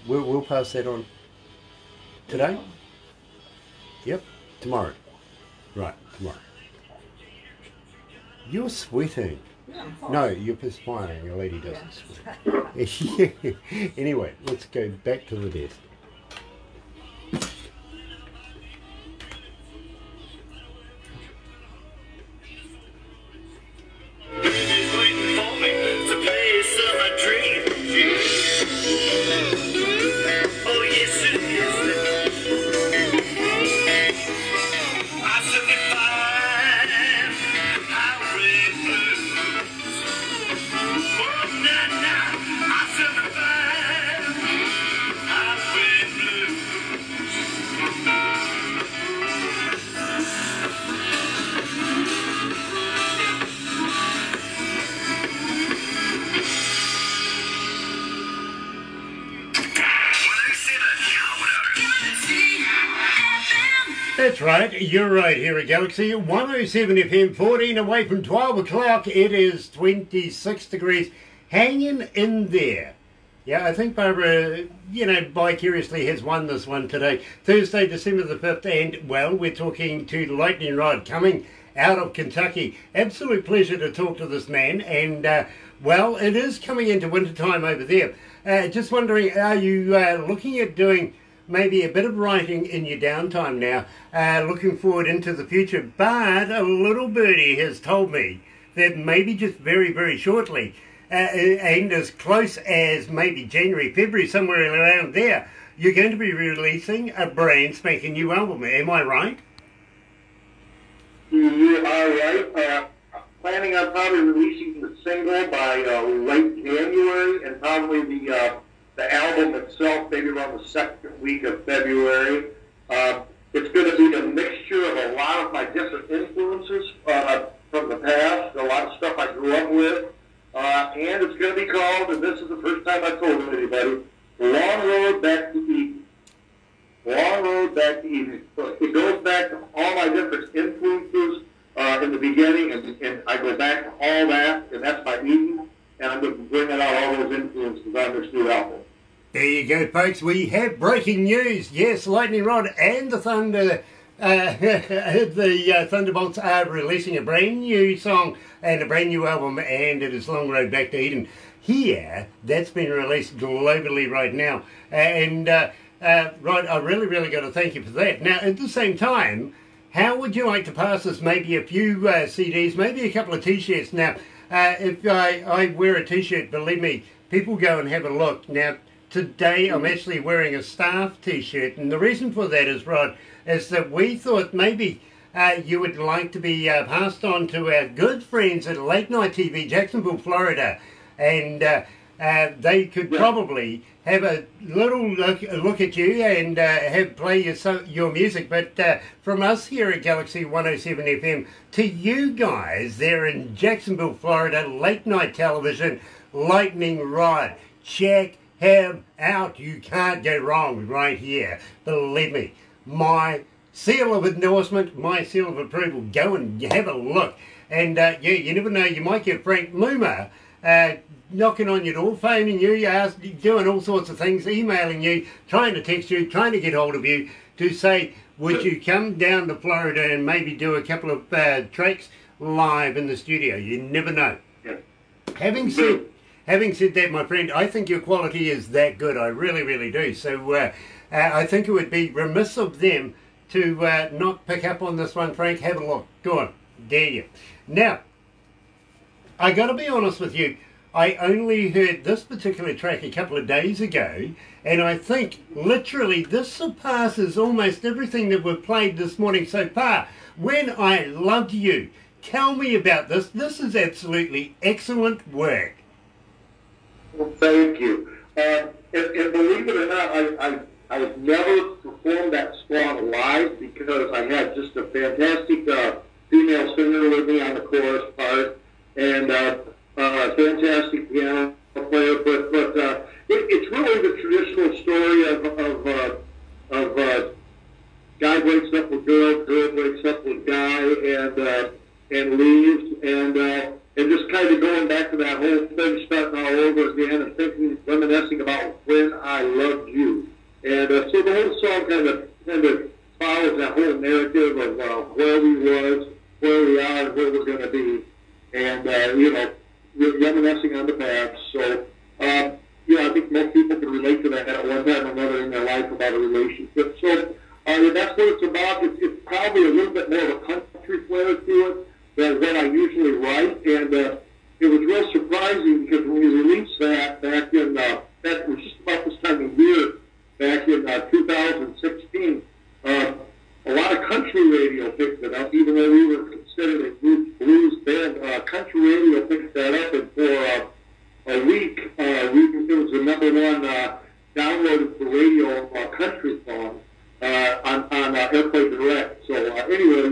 we'll pass that on today. Yep, tomorrow. Right, tomorrow. You're sweating. No, you're perspiring. A lady doesn't sweat. Anyway, let's go back to the desk. Baby's waiting for me to play some dream. Oh yes it is. I 75 highway blues. Oh nah nah, I 75 highway blues. That's right, you're right here at Galaxy 107 FM, 14 away from 12 o'clock. It is 26 degrees, hanging in there. Yeah, I think Barbara, vicariously has won this one today. Thursday, December the 5th, and, well, we're talking to Lightning Rod, coming out of Kentucky. Absolute pleasure to talk to this man, and, well, it is coming into winter time over there. Just wondering, are you looking at doing maybe a bit of writing in your downtime now, looking forward into the future? But a little birdie has told me that maybe just very, very shortly, and as close as maybe January, February, somewhere around there, you're going to be releasing a brand spanking new album. Am I right? You are right. Planning on probably releasing the single by late January, and probably the album itself maybe around the second week of February. It's going to be a mixture of a lot of my different influences from the past, a lot of stuff I grew up with, and it's going to be called, and this is the first time I've told anybody, Long Road Back to Eden. Long Road Back to Eden. It goes back to all my different influences in the beginning, and I go back to all that, and that's my Eden, and I'm going to bring out all those influences on this new album. There you go, folks. We have breaking news. Yes, Lightning Rod and the Thunderbolts are releasing a brand new song and a brand new album, and it is Long Road Back to Eden. Here, that's been released globally right now. And, Rod, I really, really got to thank you for that. Now, at the same time, how would you like to pass us maybe a few CDs, maybe a couple of T-shirts? Now, if I wear a T-shirt, believe me, people go and have a look. Now, today I'm actually wearing a staff T-shirt, and the reason for that is, Rod, is that we thought maybe you would like to be passed on to our good friends at Late Night TV, Jacksonville, Florida, and they could probably have a little look at you and have play your music. But from us here at Galaxy 107 FM to you guys there in Jacksonville, Florida, late night television, Lightning Rod, check him out. You can't go wrong right here. Believe me, my seal of endorsement, my seal of approval. Go and have a look. And yeah, you never know, you might get Frank Muma knocking on your door, phoning you, doing all sorts of things, emailing you, trying to text you, trying to get hold of you to say, would you come down to Florida and maybe do a couple of tracks live in the studio? You never know. Yeah. Having said that, my friend, I think your quality is that good. I really, really do. So I think it would be remiss of them to not pick up on this one, Frank. Have a look. Go on. Dare you. Now, I got to be honest with you. I only heard this particular track a couple of days ago, and I think literally this surpasses almost everything that we've played this morning so far. When I Loved You. Tell me about this. This is absolutely excellent work. Well, thank you. And believe it or not, I've never performed that song live because I had just a fantastic female singer with me on the chorus part and a fantastic piano player. But it's really the traditional story of guy breaks up with girl, girl breaks up with guy, and leaves, and just kind of going back to that whole thing, starting all over again, and thinking, reminiscing about when I loved you, and so the whole song kind of follows that whole narrative of where we was, where we are, and where we're going to be, and reminiscing on the past. So I think most people can relate to that at one time or another in their life about a relationship. So. That's what it's about. It's probably a little bit more of a country flair to it than what I usually write. And it was real surprising because when we released that back in, that was just about this time of year, back in 2016, a lot of country radio picked it up, even though we were considered a blues band. Country radio picked that up, and for a week, it was the number one downloaded for radio country song. On Airplay Direct. So anyway,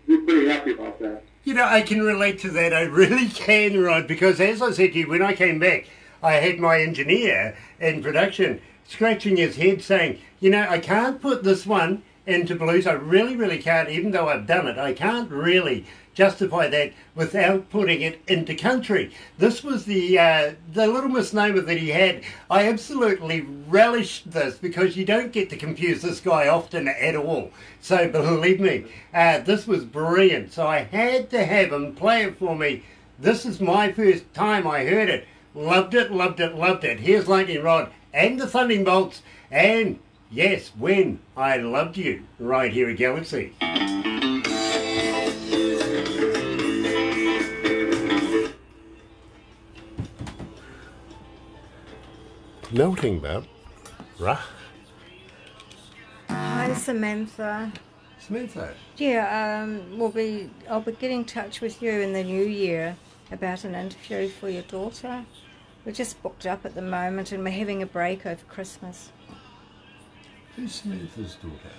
we're pretty happy about that. You know, I can relate to that. I really can, Rod, because as I said to you, when I came back, I had my engineer in production scratching his head saying, I can't put this one into blues. I really, really can't, even though I've done it. I can't really justify that without putting it into country. This was the little misnomer that he had. I absolutely relished this because you don't get to confuse this guy often at all. So believe me, this was brilliant. So I had to have him play it for me. This is my first time I heard it. Loved it, loved it, loved it. Here's Lightning Rod and the Thunderbolts, and yes, When I Loved You, right here at Galaxy. Melting, Bob. Rah. Hi, Samantha. Samantha. Yeah, I'll be getting in touch with you in the new year about an interview for your daughter. We're just booked up at the moment, and we're having a break over Christmas. Who's Samantha's daughter?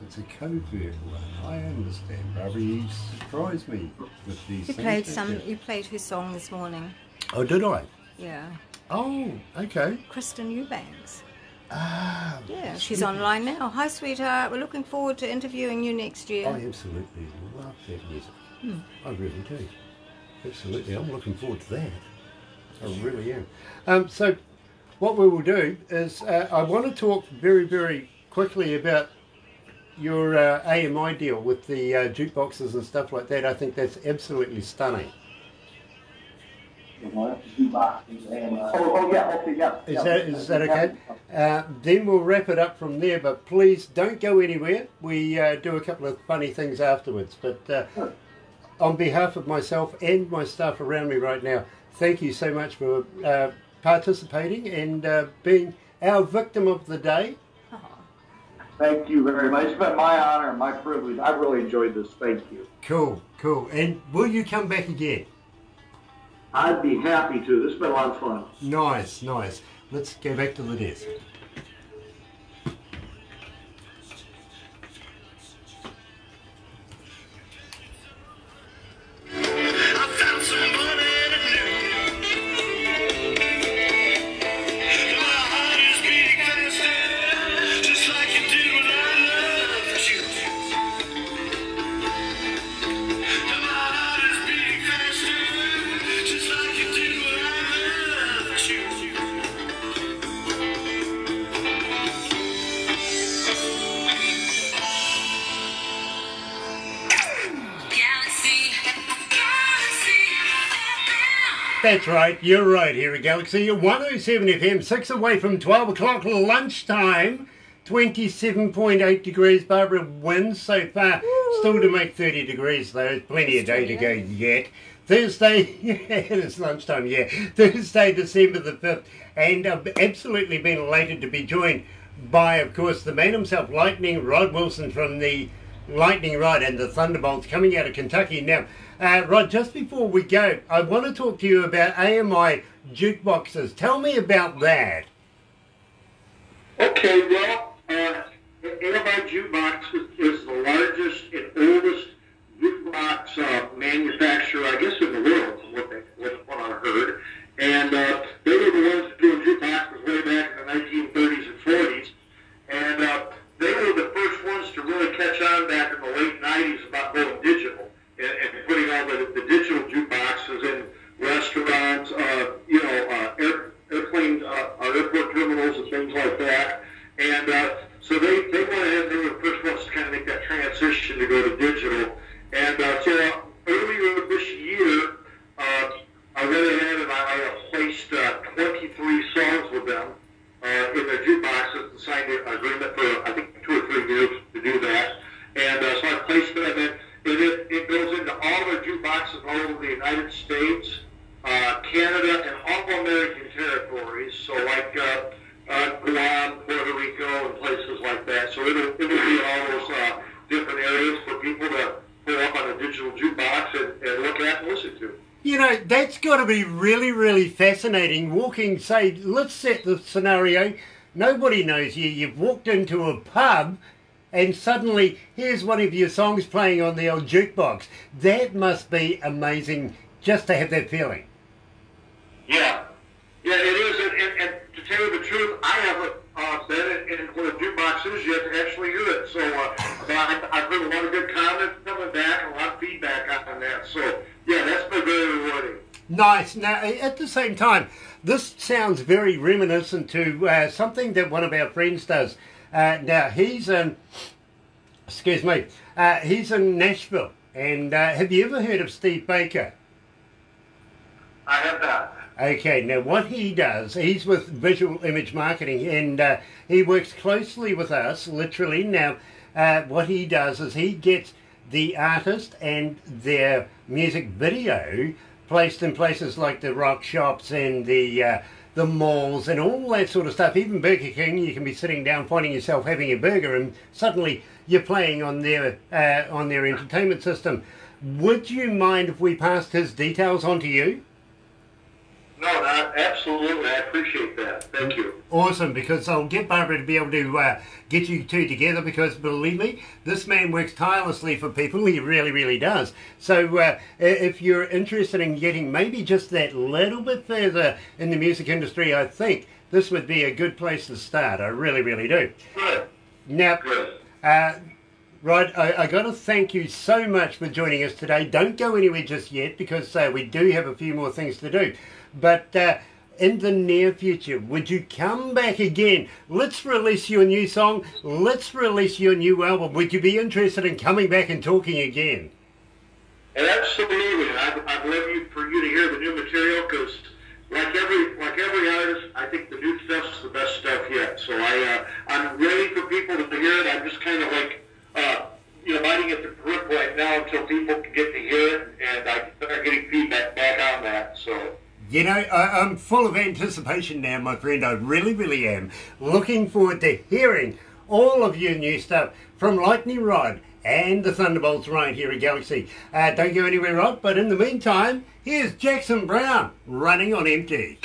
It's a covert one. I understand, Barbara. You surprised me with these things. You played her song this morning. Oh, did I? Yeah. Oh, okay. Kristen Eubanks. Ah. Yeah, she's online now. Hi, sweetheart. We're looking forward to interviewing you next year. I absolutely love that music. I really do. Absolutely. I'm looking forward to that. I really am. So what we will do is I want to talk very, very quickly about your AMI deal with the jukeboxes and stuff like that. I think that's absolutely stunning. Oh, yeah, okay, yeah. Is that okay? Then we'll wrap it up from there, but please don't go anywhere. We do a couple of funny things afterwards. But on behalf of myself and my staff around me right now, thank you so much for participating and being our victim of the day. Thank you very much. It's been my honor and my privilege. I really enjoyed this. Thank you. Cool, cool. And will you come back again? I'd be happy to. This has been a lot of fun. Nice, nice. Let's go back to the desk. That's right, you're right here at Galaxy 107 FM, 6 away from 12 o'clock lunchtime, 27.8 degrees, Barbara, winds so far, still to make 30 degrees though, plenty of day to go yet. Thursday, it's lunchtime, yeah, Thursday, December the 5th, and I've absolutely been elated to be joined by, of course, the man himself, Lightning Rod Wilson from the Lightning Rod and the Thunderbolts coming out of Kentucky. Now, Rod, just before we go, I want to talk to you about AMI jukeboxes. Tell me about that. Okay, well, AMI Jukebox is the largest and oldest jukebox manufacturer, I guess, in the world, from what I heard. And they were the ones doing jukeboxes way back in the 1930s and 40s. And they were the first ones to really catch on back in the late 90s about going digital and putting all the digital jukeboxes in restaurants, airplane, airport terminals and things like that. And so they went ahead and they were the first ones to kind of make that transition to go to digital. And so earlier this year, I went ahead and I placed 23 songs with them in their jukeboxes and signed an agreement for, I think, 2 or 3 years to do that. And so I placed them, and it goes into all their jukeboxes all over the United States, Canada, and all American territories. So like Guam, Puerto Rico, and places like that. So it'll be in all those different areas for people to pull up on a digital jukebox and look at and listen to. You know, that's got to be really, really fascinating. Walking, say, let's set the scenario. Nobody knows you. You've walked into a pub and suddenly here's one of your songs playing on the old jukebox. That must be amazing just to have that feeling. Yeah. Yeah, it is. And to tell you the truth, I haven't been in where a jukebox is yet to actually hear it. So I've heard a lot of good comments coming back and a lot of feedback on that. So, yeah, that's been very rewarding. Nice. Now, at the same time, this sounds very reminiscent to something that one of our friends does. Now, he's in, he's in Nashville. And have you ever heard of Steve Baker? I have not. Okay, now what he does, he's with Visual Image Marketing, and he works closely with us, literally. Now, what he does is he gets the artist and their music video placed in places like the rock shops and the malls and all that sort of stuff. Even Burger King, you can be sitting down finding yourself having a burger and suddenly you're playing on their entertainment system. Would you mind if we passed his details on to you? No, absolutely. I appreciate that. Thank you. Awesome, because I'll get Barbara to be able to get you two together, because believe me, this man works tirelessly for people. He really, really does. So if you're interested in getting maybe just that little bit further in the music industry, I think this would be a good place to start. I really, really do. Good. Now, Good. Rod, I got to thank you so much for joining us today. Don't go anywhere just yet, because we do have a few more things to do. But in the near future, would you come back again? Let's release your new song. Let's release your new album. Would you be interested in coming back and talking again? And absolutely. I'd love for you to hear the new material, because like every artist, I think the new stuff's the best stuff yet. So I'm ready for people to hear it. I'm just kind of like biting at the grip right now until people can get to hear it, and I start getting feedback back on that. So. You know, I'm full of anticipation now, my friend. I really, really am. Looking forward to hearing all of your new stuff from Lightning Rod and the Thunderbolts right here at Galaxy. Don't go anywhere, Rod, but in the meantime, here's Jackson Brown, Running on Empty.